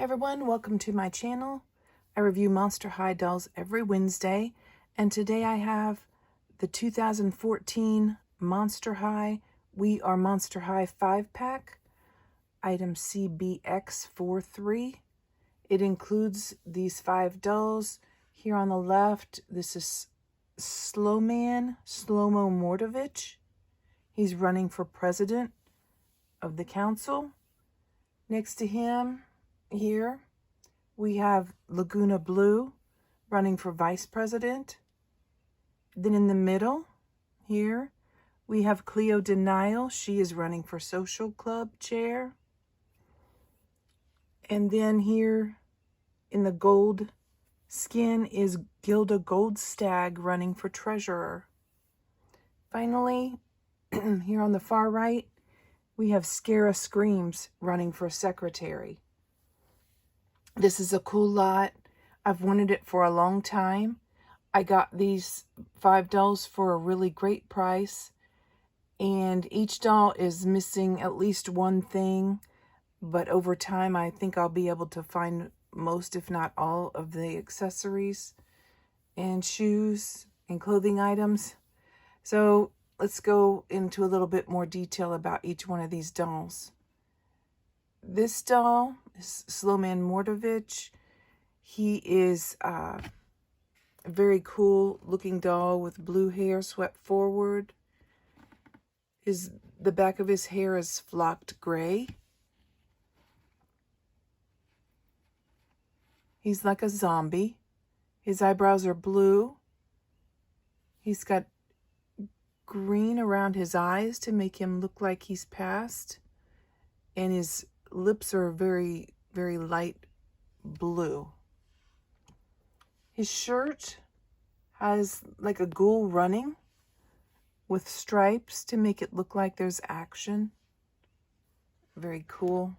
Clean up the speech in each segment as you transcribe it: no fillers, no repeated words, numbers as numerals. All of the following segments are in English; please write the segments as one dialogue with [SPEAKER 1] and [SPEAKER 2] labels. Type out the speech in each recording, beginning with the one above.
[SPEAKER 1] Hi everyone, welcome to my channel. I review Monster High dolls every Wednesday, and today I have the 2014 Monster High We Are Monster High 5-pack, item CBX43. It includes these 5 dolls. Here on the left, this is Sloman, Slo-Mo Mortavitch. He's running for president of the council. Next to him, here, we have Lagoona Blue running for vice president. Then in the middle, here, we have Cleo Nile. She is running for social club chair. And then here in the gold skin is Gilda Goldstag running for treasurer. Finally, here on the far right, we have Scarah Screams running for secretary. This is a cool lot. I've wanted it for a long time. I got these 5 dolls for a really great price. And each doll is missing at least one thing. But over time, I think I'll be able to find most, if not all, of the accessories and shoes and clothing items. So let's go into a little bit more detail about each one of these dolls. This doll is Sloman Mortavitch. He is a very cool looking doll with blue hair swept forward. The back of his hair is flocked gray. He's like a zombie. His eyebrows are blue. He's got green around his eyes to make him look like he's passed. And his lips are very, very light blue. His shirt has like a ghoul running with stripes to make it look like there's action. Very cool.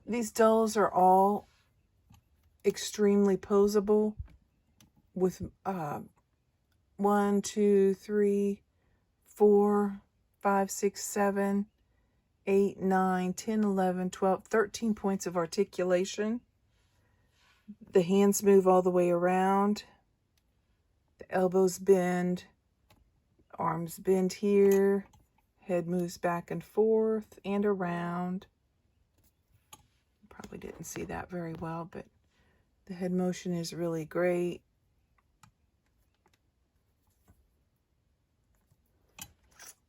[SPEAKER 1] These dolls are all extremely posable with 1, 2, 3, 4, 5, 6, 7, 8, 9, 10, 11, 12, 13 points of articulation. The hands move all the way around. The elbows bend. Arms bend here. Head moves back and forth and around. Probably didn't see that very well, but the head motion is really great.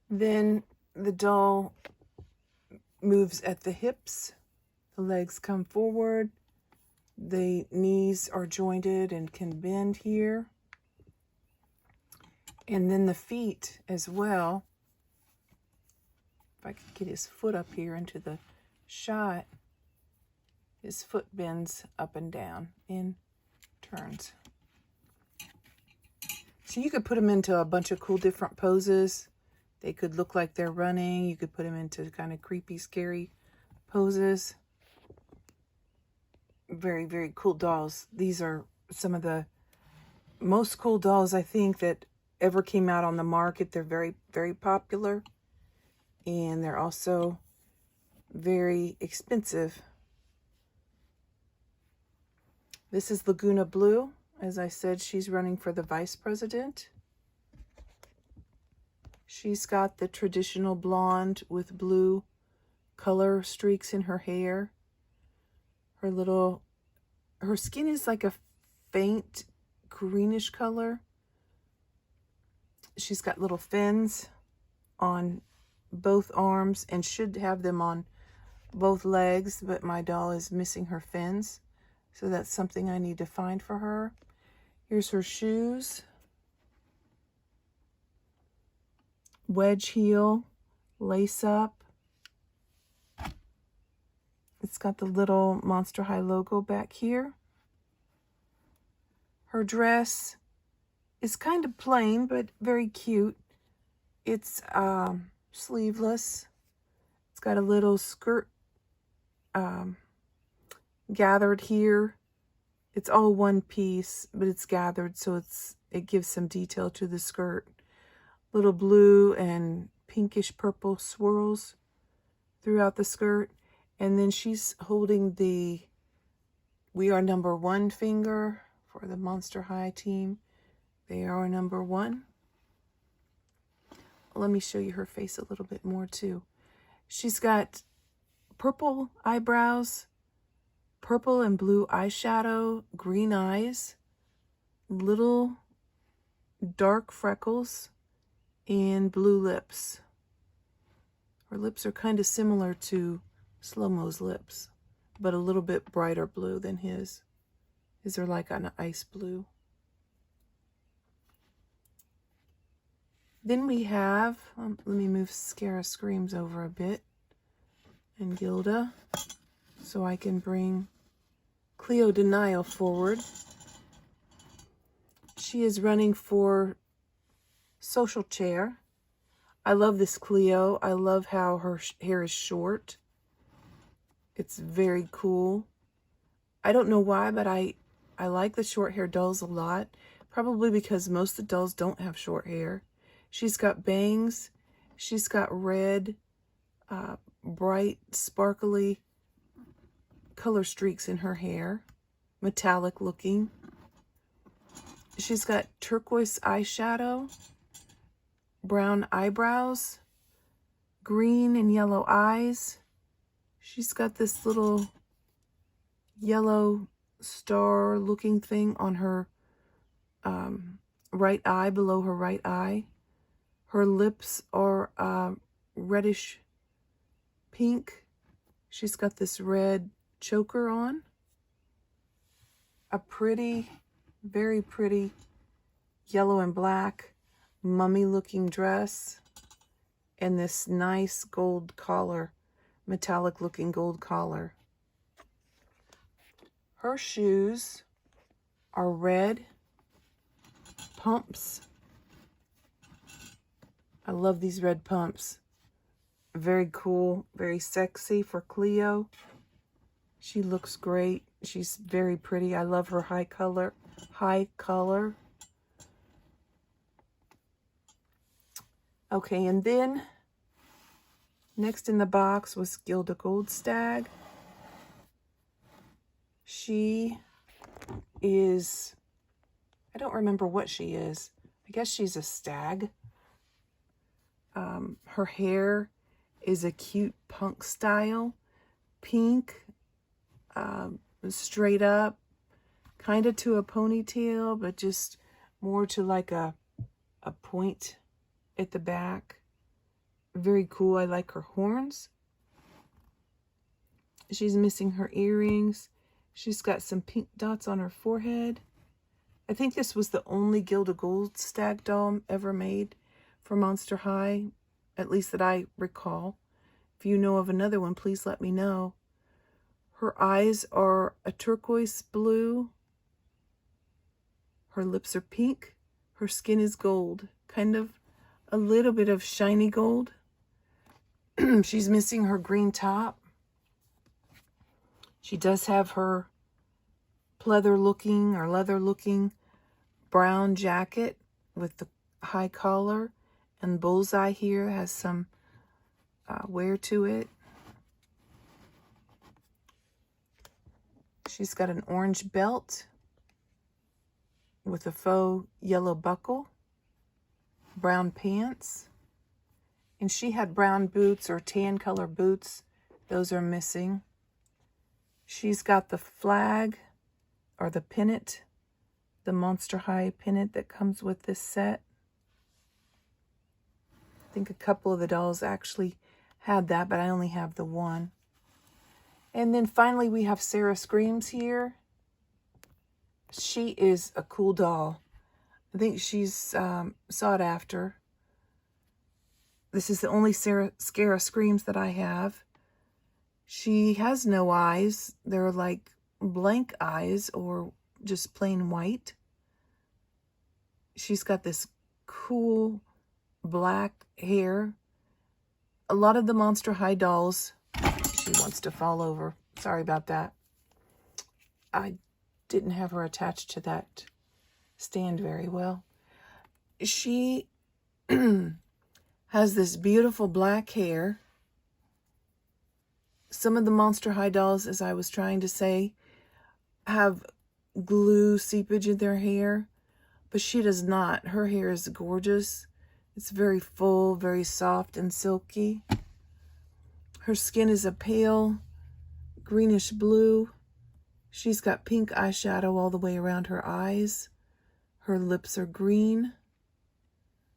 [SPEAKER 1] Then the doll moves at the hips. The legs come forward. The knees are jointed and can bend here. And then the feet as well. If I could get his foot up here into the shot, his foot bends up and down in turns. So you could put him into a bunch of cool different poses. They could look like they're running. You could put him into kind of creepy, scary poses. Very, very cool dolls. These are some of the most cool dolls, I think, that ever came out on the market. They're very, very popular. And they're also very expensive. This is Lagoona Blue. As I said, she's running for the vice president. She's got the traditional blonde with blue color streaks in her hair. Her skin is like a faint greenish color. She's got little fins on both arms and should have them on both legs, but my doll is missing her fins. So that's something I need to find for her. Here's her shoes. Wedge heel, lace up. It's got the little Monster High logo back here. Her dress is kind of plain, but very cute. It's sleeveless. It's got a little skirt gathered here. It's all one piece, but it's gathered, so it gives some detail to the skirt. Little blue and pinkish purple swirls throughout the skirt. And then she's holding the We Are Number One finger for the Monster High team. They are number one. Let me show you her face a little bit more too. She's got purple eyebrows, purple and blue eyeshadow, green eyes, little dark freckles, and blue lips. Her lips are kind of similar to Slo-Mo's lips, but a little bit brighter blue than his. His are like an ice blue. Then we have, let me move Scarah Screams over a bit, and Gilda, so I can bring Cleo to Nile forward. She is running for social chair. I love this Cleo. I love how her hair is short. It's very cool. I don't know why, but I like the short hair dolls a lot. Probably because most of the dolls don't have short hair. She's got bangs. She's got red, bright, sparkly color streaks in her hair. Metallic looking. She's got turquoise eyeshadow, brown eyebrows, green and yellow eyes. She's got this little yellow star looking thing on her right eye, below her right eye. Her lips are reddish pink. She's got this red choker on. A pretty, very pretty yellow and black mummy looking dress. And this nice gold collar, metallic looking gold collar. Her shoes are red pumps. I love these red pumps. Very cool, very sexy for Cleo. She looks great. She's very pretty. I love her high color. Okay, and then next in the box was Gilda Goldstag. She is, I don't remember what she is. I guess she's a stag. Her hair is a cute punk style, pink, straight up, kind of to a ponytail, but just more to like a point at the back. Very cool. I like her horns. She's missing her earrings. She's got some pink dots on her forehead. I think this was the only Gilda Goldstag doll ever made for Monster High, at least that I recall. If you know of another one, please let me know. Her eyes are a turquoise blue. Her lips are pink. Her skin is gold, kind of a little bit of shiny gold. She's missing her green top. She does have her leather looking brown jacket with the high collar, and bullseye here has some wear to it. She's got an orange belt with a faux yellow buckle, brown pants, and she had brown boots or tan color boots. Those are missing. She's got the flag or the pennant, the Monster High pennant that comes with this set. I think a couple of the dolls actually had that, but I only have the one. And then finally we have Scarah Screams here. She is a cool doll. I think she's sought after. This is the only Scarah Screams that I have. She has no eyes. They're like blank eyes or just plain white. She's got this cool black hair. A lot of the Monster High dolls, she wants to fall over. Sorry about that. I didn't have her attached to that stand very well. She has this beautiful black hair. Some of the Monster High dolls, as I was trying to say, have glue seepage in their hair, but she does not. Her hair is gorgeous. It's very full, very soft and silky. Her skin is a pale greenish blue. She's got pink eyeshadow all the way around her eyes. Her lips are green.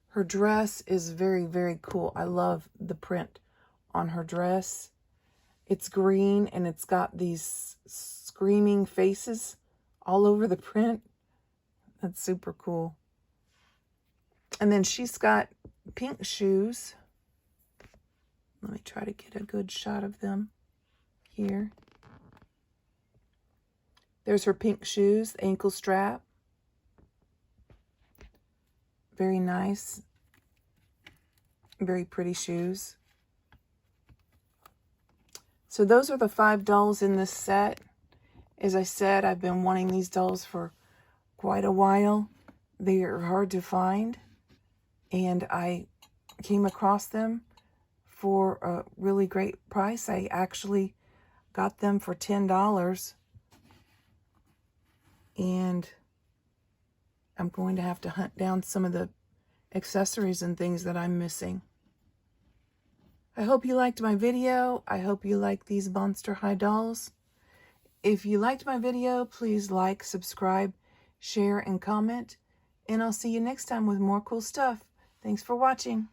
[SPEAKER 1] Her dress is very, very cool. I love the print on her dress. It's green and it's got these screaming faces all over the print. That's super cool. And then she's got pink shoes. Let me try to get a good shot of them here. There's her pink shoes, ankle strap. Very nice. Very pretty shoes. So those are the 5 dolls in this set. As I said, I've been wanting these dolls for quite a while. They are hard to find. And I came across them for a really great price. I actually got them for $10. And I'm going to have to hunt down some of the accessories and things that I'm missing. I hope you liked my video. I hope you like these Monster High dolls. If you liked my video, please like, subscribe, share, and comment. And I'll see you next time with more cool stuff. Thanks for watching.